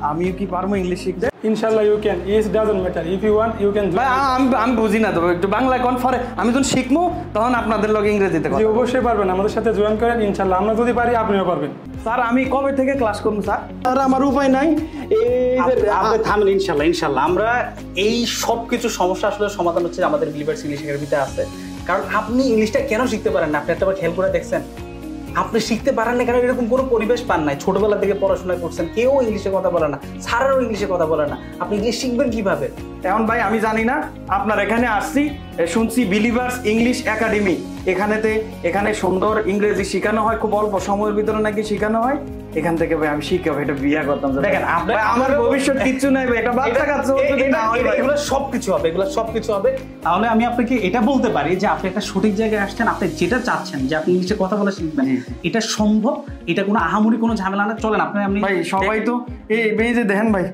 আমিও কি পারবো ইংলিশ শিখতে? ইনশাআল্লাহ you can. It doesn't matter, if you want you can. আমি বুঝি না তো, একটু বাংলা কোন ফরে আমি যখন শিখবো তখন আপনাদের লগে ইংরেজিতে কথা। জি অবশ্যই পারবেন, আমাদের সাথে জয়েন করেন ইনশাআল্লাহ। আমরা যদি পারি আপনিও পারবেন। স্যার আমি কবে থেকে ক্লাস করব স্যার? স্যার আমার উপায় নাই। আপনি থামেন। ইনশাআল্লাহ আমরা এই সব কিছু সমস্যা আসলে সমাধান হচ্ছে আমাদের বিলিভার্স ইংলিশ একাডেমিতে আছে। কারণ আপনি ইংলিশটা কেন শিখতে পারেন না, আপনি একবার খেয়াল করে দেখছেন? আপনি শিখতে পারেন না কারণ এরকম কোনো পরিবেশ পান নাই। ছোটবেলা থেকে পড়াশোনা করছেন, কেউ ইংলিশে কথা বলে না, স্যারেরও ইংলিশে কথা বলে না, আপনি ইংলিশ শিখবেন কিভাবে? এখন ভাই আমি জানি না, আপনার এখানে আসছি, শুনছি বিলিভার্স ইংলিশ একাডেমি, এখানে সুন্দর ইংরেজি শেখানো হয়, খুব অল্প সময়ের ভিতরে নাকি শেখানো হয়। এখান থেকে ভাই আমি শিখাবো, এটা বিয়ে করতাম। দেখেন আমার ভবিষ্যৎ কিচ্ছু নাই ভাই, এটা বাচ্চা কাচ্চা এগুলো সবকিছু হবে, এগুলো সবকিছু হবে। তাহলে আমি আপনাকে এটা বলতে পারি যে আপনি একটা সঠিক জায়গায় আসছেন, আপনি যেটা চাচ্ছেন যে আপনি ইংলিশে কথা বলা শিখবেন, এটা সম্ভব, এটা কোনো আহামরি কোনো ঝামেলা না। চলেন আপনি ভাই সবাই তো এই যে দেখেন ভাই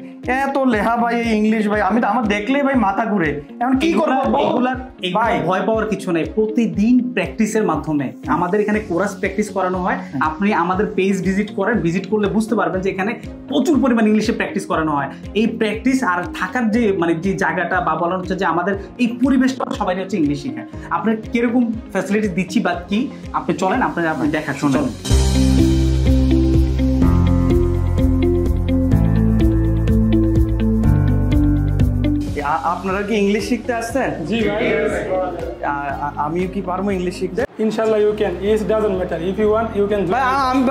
এত লেহা ভাই ইংলিশ ভাই, আমি তো আমার দেখলে ভাই মাথা ঘুরে। এখন কি করবো? এগুলার ভাই ভয় পাওয়ার কিছু নেই, প্রতিদিন প্র্যাকটিসের মাধ্যমে আমাদের এখানে কোরাস প্র্যাকটিস করানো হয়। আপনি আমাদের পেজ ভিজিট করেন, ভিজিট করলে বুঝতে পারবেন যে এখানে প্রচুর পরিমাণ ইংলিশে প্র্যাকটিস করানো হয়। এই প্র্যাকটিস আর থাকার যে যে জায়গাটা বা বলা হচ্ছে যে আমাদের এই পরিবেশটা সবাই হচ্ছে ইংলিশ শেখায়। আপনার কিরকম ফ্যাসিলিটি দিচ্ছি বা কি, আপনি চলেন আপনি দেখা শুনেন। আপনারা কি ইংলিশ শিখতে আসছেন? জি ভাই। আমিও কি পারবো ইংলিশ শিখতে? ইনশাআল্লাহ you can. It doesn't matter, if you want you can.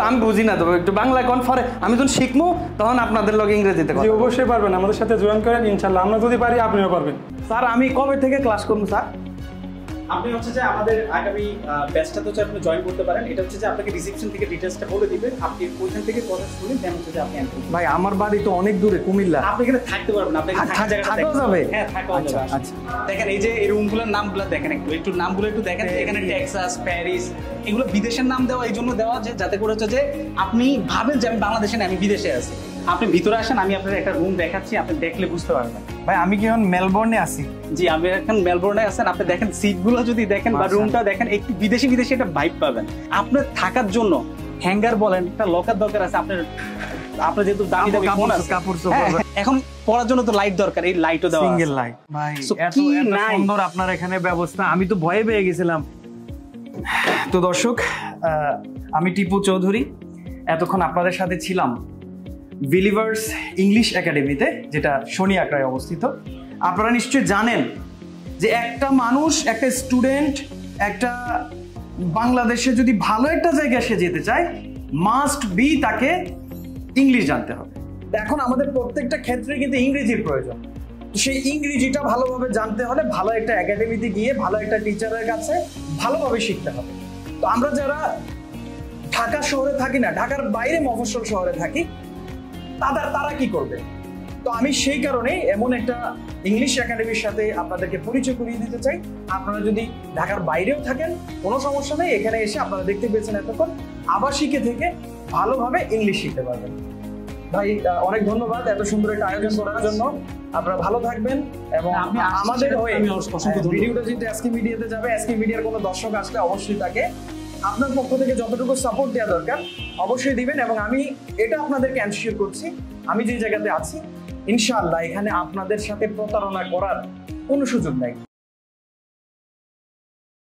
আমি বুঝি না তো, একটু বাংলা কোন ফরে আমি যখন শিখবো তখন আপনাদের লগে ইংরেজিতে কথা। জি অবশ্যই পারবেন, আমাদের সাথে জয়েন করেন ইনশাআল্লাহ। আমরা যদি পারি আপনিও পারবেন। স্যার আমি কবে থেকে ক্লাস করবো স্যার? আপনি হচ্ছে যে আমাদের আগামী ব্যাচটাতে হচ্ছে আপনি জয়েন করতে পারেন। এটা হচ্ছে যে আপনাকে রিসেপশন থেকে ডিটেইলসটা বলে দিবে, আপনি ওইখান থেকে কথা শুনে দেন হচ্ছে যে আপনি এন্টার করবেন। ভাই আমার বাড়ি তো অনেক দূরে, কুমিল্লা। আপনি এখানে থাকতে পারবেন, আপনি থাকার জায়গা থাকা যাবে? হ্যাঁ থাকা যাবে। আচ্ছা দেখেন এই যে এই রুমগুলোর নামগুলো দেখেন, একটু নামগুলো একটু দেখেন। এখানে টেক্সাস, প্যারিস, এগুলো বিদেশের নাম দেওয়া এই জন্য দেওয়া যে যাতে করে হচ্ছে যে আপনি ভাবেন যে আমি বাংলাদেশে না, আমি বিদেশে আছি। আপনি ভিতরে আসেন, আমি আপনার একটা রুম দেখাচ্ছি, আপনি দেখলে বুঝতে পারবেন। ভাই আমি কি এখন মেলবোর্নে আছি? জি আমি এখন মেলবোর্নে আছেন। আপনি দেখেন সিটগুলো যদি দেখেন বা রুমটা দেখেন, একটু বিদেশি একটা ভাইব পাবেন। আপনার থাকার জন্য হ্যাঙ্গার বলেন, একটা লকার দরকার আছে। আপনার যেহেতু দামি দামি ফোন আছে, কাপড় এখন পড়ার জন্য তো লাইট দরকার, এই লাইটও দেওয়া সিঙ্গেল লাইট। ভাই এত সুন্দর আপনার এখানে ব্যবস্থা, আমি তো ভয়ে পেয়ে গেছিলাম। তো দর্শক, আমি টিপু চৌধুরী, এতক্ষণ আপনাদের সাথে ছিলাম বিলিভার্স ইংলিশ একাডেমিতে, যেটা শনি আকড়ায় অবস্থিত। আপনারা নিশ্চয়ই জানেন যে একটা মানুষ, একটা স্টুডেন্ট, একটা বাংলাদেশে যদি ভালো একটা জায়গায় সে যেতে চায়, মাস্ট বি তাকে ইংলিশ জানতে হবে। এখন আমাদের প্রত্যেকটা ক্ষেত্রে কিন্তু ইংরেজির প্রয়োজন। সেই ইংরেজিটা ভালোভাবে জানতে হলে ভালো একটা একাডেমিতে গিয়ে ভালো একটা টিচারের কাছে ভালোভাবে শিখতে হবে। তো আমরা যারা ঢাকা শহরে থাকি না, ঢাকার বাইরে মফস্বল শহরে থাকি, তারা কি করবে? তো আমি সেই কারণে এমন একটা ইংলিশ একাডেমির সাথে আপনাদেরকে পরিচয় করিয়ে দিতে চাই। আপনারা যদি ঢাকার বাইরেও থাকেন কোনো সমস্যা নেই, এখানে এসে আপনারা দেখতে পেয়েছেন এতক্ষণ আবাসিকে থেকে ভালোভাবে ইংলিশ শিখতে পারবেন। ভাই অনেক ধন্যবাদ এত সুন্দর একটা আয়োজন করার জন্য। আপনারা ভালো থাকবেন এবং আমাদের হয়ে ভিডিওটা যদি আজকে মিডিয়াতে যাবে, আজকে মিডিয়ার কোনো দর্শক আসলে অবশ্যই তাকে আপনার পক্ষ থেকে যতটুকু সাপোর্ট দেওয়া দরকার অবশ্যই দিবেন। এবং আমি এটা আপনাদেরকে এনশিওর করছি, আমি যে জায়গাতে আছি ইনশাআল্লাহ এখানে আপনাদের সাথে প্রতারণা করার কোনো সুযোগ নাই।